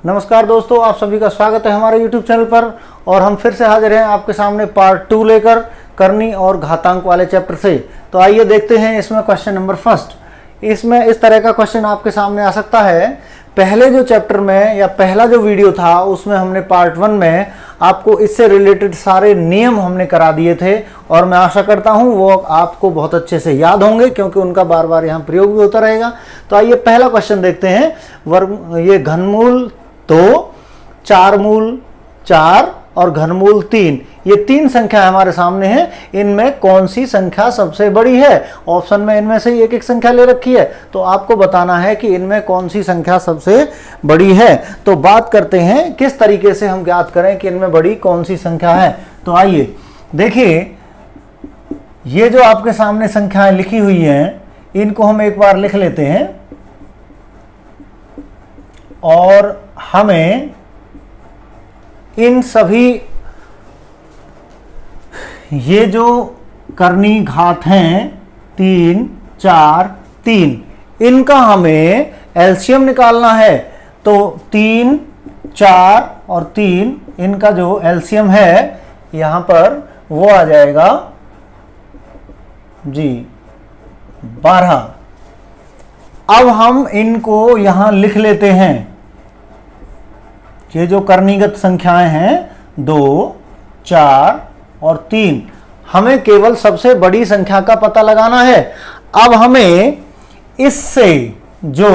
नमस्कार दोस्तों, आप सभी का स्वागत है हमारे YouTube चैनल पर। और हम फिर से हाजिर हैं आपके सामने पार्ट 2 लेकर करनी और घातांक वाले चैप्टर से। तो आइए देखते हैं इसमें क्वेश्चन नंबर फर्स्ट। इसमें इस तरह का क्वेश्चन आपके सामने आ सकता है। पहले जो चैप्टर में या पहला जो वीडियो था उसमें हमने पार्ट 1 में आपको इससे रिलेटेड सारे नियम हमने करा दिए थे और मैं आशा करता हूं वो आपको बहुत अच्छे से याद होंगे, क्योंकि उनका बार बार यहाँ प्रयोग भी होता रहेगा। तो आइए पहला क्वेश्चन देखते हैं। ये घनमूल 2, 4 मूल 4 और घनमूल 3, ये 3 संख्या हमारे सामने हैं। इनमें कौन सी संख्या सबसे बड़ी है? ऑप्शन में इनमें से एक एक संख्या ले रखी है, तो आपको बताना है कि इनमें कौन सी संख्या सबसे बड़ी है। तो बात करते हैं किस तरीके से हम ज्ञात करें कि इनमें बड़ी कौन सी संख्या है। तो आइए देखिए, ये जो आपके सामने संख्याएं लिखी हुई हैं इनको हम एक बार लिख लेते हैं और हमें इन सभी ये जो करनी घात हैं 3, 4, 3, इनका हमें एलसीएम निकालना है। तो 3, 4 और 3 इनका जो एलसीएम है यहां पर वो आ जाएगा जी 12। अब हम इनको यहां लिख लेते हैं। ये जो कर्णीगत संख्याएं हैं 2, 4 और 3, हमें केवल सबसे बड़ी संख्या का पता लगाना है। अब हमें इससे जो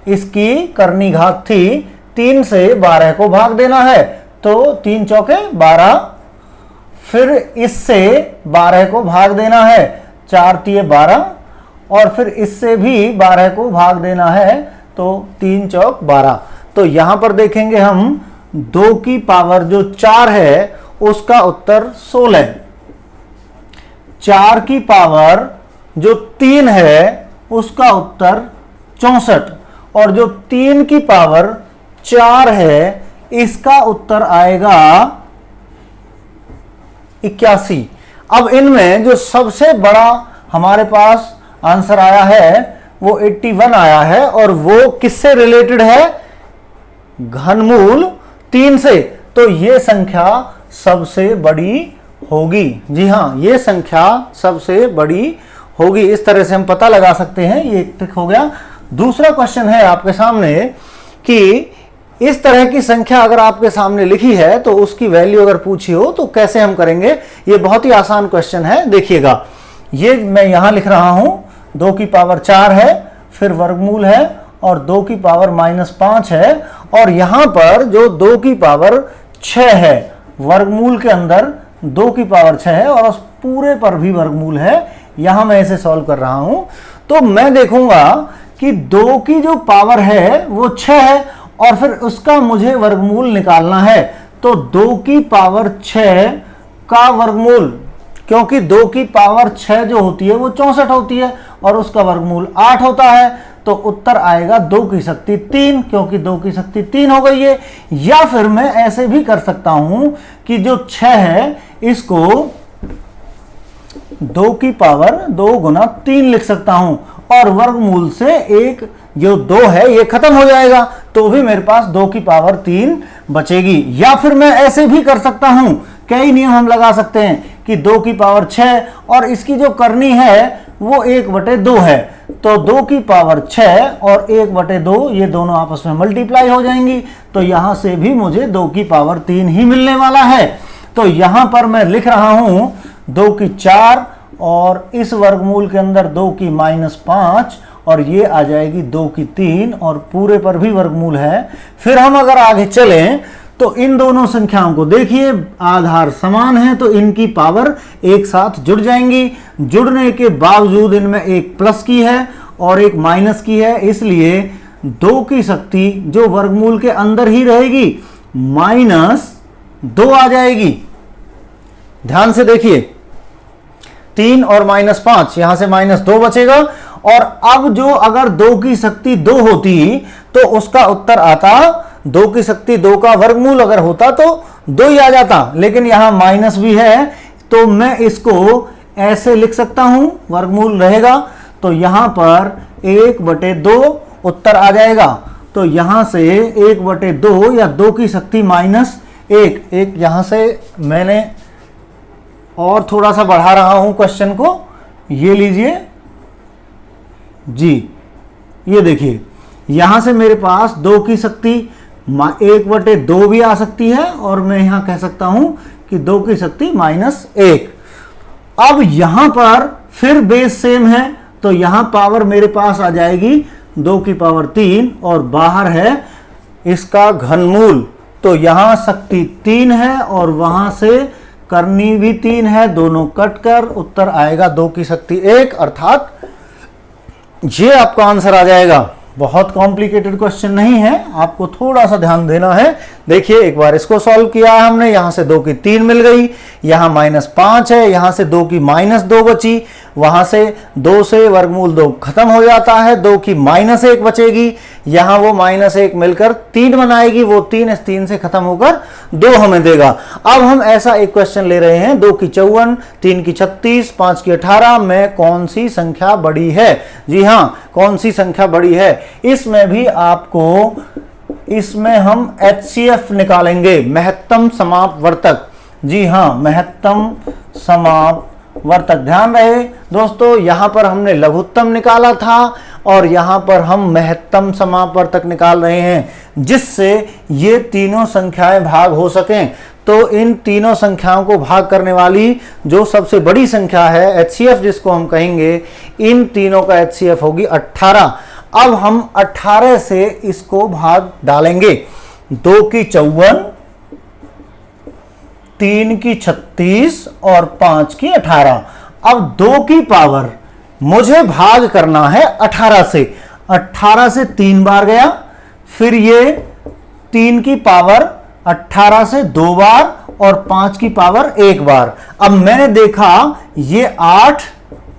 इसकी करनी घात थी 3 से 12 को भाग देना है। तो 3 चौके 12, फिर इससे 12 को भाग देना है, 4 तिये 12, और फिर इससे भी 12 को भाग देना है, तो 3 चौक 12। तो यहां पर देखेंगे हम 2 की पावर जो 4 है उसका उत्तर 16, 4 की पावर जो 3 है उसका उत्तर 64, और जो 3 की पावर 4 है इसका उत्तर आएगा 81। अब इनमें जो सबसे बड़ा हमारे पास आंसर आया है वो 81 आया है, और वो किससे रिलेटेड है? घनमूल 3 से। तो ये संख्या सबसे बड़ी होगी। जी हां, ये संख्या सबसे बड़ी होगी। इस तरह से हम पता लगा सकते हैं। ये टिक हो गया। दूसरा क्वेश्चन है आपके सामने कि इस तरह की संख्या अगर आपके सामने लिखी है तो उसकी वैल्यू अगर पूछी हो तो कैसे हम करेंगे। ये बहुत ही आसान क्वेश्चन है। देखिएगा, ये मैं यहां लिख रहा हूं 2 की पावर 4 है, फिर वर्गमूल है और 2 की पावर -5 है, और यहां पर जो 2 की पावर 6 है वर्गमूल के अंदर 2 की पावर 6 है और उस पूरे पर भी वर्गमूल है। यहां मैं इसे सॉल्व कर रहा हूं तो मैं देखूंगा कि 2 की जो पावर है वो 6 है और फिर उसका मुझे वर्गमूल निकालना है। तो 2 की पावर 6 का वर्गमूल, क्योंकि 2 की पावर 6 जो होती है वो 64 होती है और उसका वर्गमूल 8 होता है, तो उत्तर आएगा 2 की शक्ति 3, क्योंकि 2 की शक्ति 3 हो गई है। या फिर मैं ऐसे भी कर सकता हूं कि जो 6 है इसको 2 की पावर 2 गुना 3 लिख सकता हूं, और वर्गमूल से एक जो 2 है ये खत्म हो जाएगा, तो भी मेरे पास 2 की पावर 3 बचेगी। या फिर मैं ऐसे भी कर सकता हूं, कई नियम हम लगा सकते हैं कि 2 की पावर 6 और इसकी जो करनी है वो 1/2 है, तो 2 की पावर 6 और 1/2 ये दोनों आपस में मल्टीप्लाई हो जाएंगी, तो यहां से भी मुझे 2 की पावर 3 ही मिलने वाला है। तो यहां पर मैं लिख रहा हूं 2 की 4 और इस वर्गमूल के अंदर 2 की -5 और ये आ जाएगी 2 की 3 और पूरे पर भी वर्गमूल है। फिर हम अगर आगे चलें तो इन दोनों संख्याओं को देखिए, आधार समान है तो इनकी पावर एक साथ जुड़ जाएंगी। जुड़ने के बावजूद इनमें एक प्लस की है और एक माइनस की है, इसलिए 2 की शक्ति जो वर्गमूल के अंदर ही रहेगी -2 आ जाएगी। ध्यान से देखिए, 3 और -5, यहां से -2 बचेगा। और अब जो अगर 2 की शक्ति 2 होती तो उसका उत्तर आता 2 की शक्ति 2 का वर्गमूल अगर होता तो 2 ही आ जाता, लेकिन यहां माइनस भी है तो मैं इसको ऐसे लिख सकता हूं, वर्गमूल रहेगा तो यहां पर 1/2 उत्तर आ जाएगा। तो यहां से 1/2 या 2 की शक्ति -1, एक यहां से मैंने और थोड़ा सा बढ़ा रहा हूं क्वेश्चन को, ये लीजिए जी, ये देखिए यहां से मेरे पास 2 की शक्ति 1/2 भी आ सकती है और मैं यहां कह सकता हूं कि 2 की शक्ति -1। अब यहां पर फिर बेस सेम है, तो यहां पावर मेरे पास आ जाएगी 2 की पावर 3 और बाहर है इसका घनमूल, तो यहां शक्ति 3 है और वहां से करनी भी 3 है, दोनों कट कर उत्तर आएगा 2 की शक्ति 1, अर्थात ये आपका आंसर आ जाएगा। बहुत कॉम्प्लिकेटेड क्वेश्चन नहीं है, आपको थोड़ा सा ध्यान देना है। देखिए एक बार इसको सॉल्व किया है हमने, यहां से 2 की 3 मिल गई, यहां -5 है, यहां से 2 की -2 बची, वहां से 2 से वर्गमूल 2 खत्म हो जाता है, 2 की -1 बचेगी, यहां वो -1 मिलकर 3 बनाएगी, वो 3 इस 3 से खत्म होकर 2 हमें देगा। अब हम ऐसा एक क्वेश्चन ले रहे हैं, 2 की 54, 3 की 36, 5 की 18 में कौन सी संख्या बड़ी है? जी हां, कौन सी संख्या बड़ी है? इसमें भी आपको, इसमें हम HCF निकालेंगे, महत्तम समापवर्तक। जी हां, महत्तम समापवर्तक। ध्यान रहे दोस्तों, यहां पर हमने लघुत्तम निकाला था और यहां पर हम महत्तम समापवर्तक निकाल रहे हैं, जिससे ये तीनों संख्याएं भाग हो सकें। तो इन तीनों संख्याओं को भाग करने वाली जो सबसे बड़ी संख्या है, HCF जिसको हम कहेंगे, इन तीनों का HCF होगी 18। अब हम 18 से इसको भाग डालेंगे, 2 की 54, 3 की 36 और 5 की 18। अब 2 की पावर मुझे भाग करना है 18 से, 18 से 3 बार गया, फिर ये 3 की पावर 18 से 2 बार और 5 की पावर 1 बार। अब मैंने देखा ये 8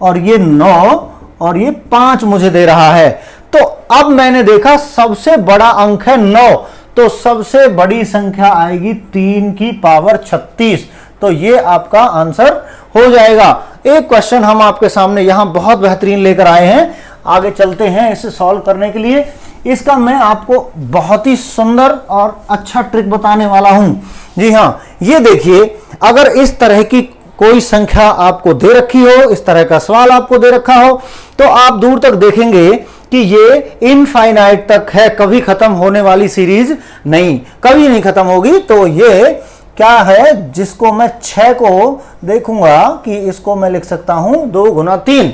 और ये 9 और ये 5 मुझे दे रहा है, तो अब मैंने देखा सबसे बड़ा अंक है 9, तो सबसे बड़ी संख्या आएगी 3 की पावर 36। तो ये आपका आंसर हो जाएगा। एक क्वेश्चन हम आपके सामने यहां बहुत बेहतरीन लेकर आए हैं, आगे चलते हैं इसे सॉल्व करने के लिए। इसका मैं आपको बहुत ही सुंदर और अच्छा ट्रिक बताने वाला हूं। जी हां, ये देखिए, अगर इस तरह की कोई संख्या आपको दे रखी हो, इस तरह का सवाल आपको दे रखा हो, तो आप दूर तक देखेंगे कि ये इनफाइनाइट तक है, कभी खत्म होने वाली सीरीज नहीं, कभी नहीं खत्म होगी। तो ये क्या है, जिसको मैं 6 को देखूंगा कि इसको मैं लिख सकता हूं 2 गुना 3।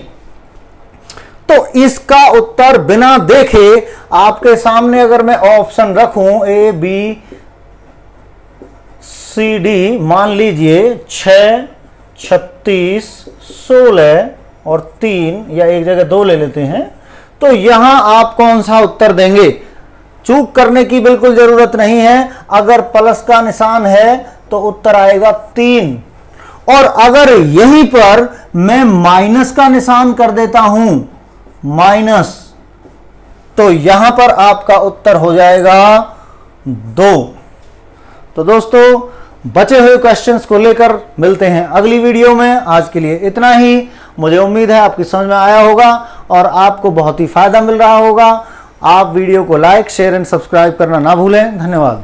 तो इसका उत्तर बिना देखे आपके सामने अगर मैं ऑप्शन रखूं A B C D, मान लीजिए 6, 36, 16 और 3, या एक जगह 2 ले लेते हैं, तो यहां आप कौन सा उत्तर देंगे? चूक करने की बिल्कुल जरूरत नहीं है। अगर प्लस का निशान है तो उत्तर आएगा 3, और अगर यहीं पर मैं माइनस का निशान कर देता हूं, माइनस, तो यहां पर आपका उत्तर हो जाएगा 2। तो दोस्तों, बचे हुए क्वेश्चंस को लेकर मिलते हैं अगली वीडियो में। आज के लिए इतना ही। मुझे उम्मीद है आपकी समझ में आया होगा और आपको बहुत ही फायदा मिल रहा होगा। आप वीडियो को लाइक, शेयर एंड सब्सक्राइब करना ना भूलें। धन्यवाद।